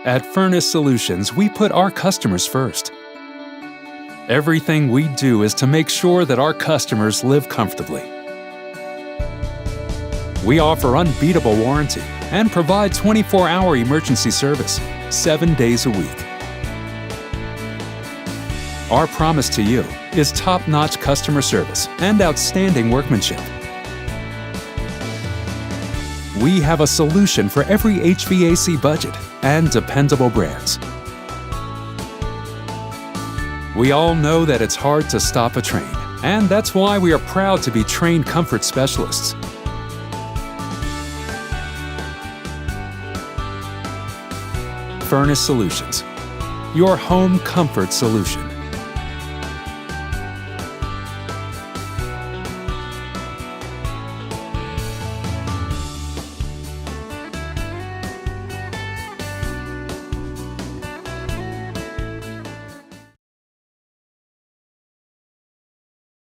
At Furnace Solutions, we put our customers first. Everything we do is to make sure that our customers live comfortably. We offer unbeatable warranty and provide 24-hour emergency service, 7 days a week. Our promise to you is top-notch customer service and outstanding workmanship. We have a solution for every HVAC budget and dependable brands. We all know that it's hard to stop a train, and that's why we are proud to be trained comfort specialists. Furnace Solutions, your home comfort solution.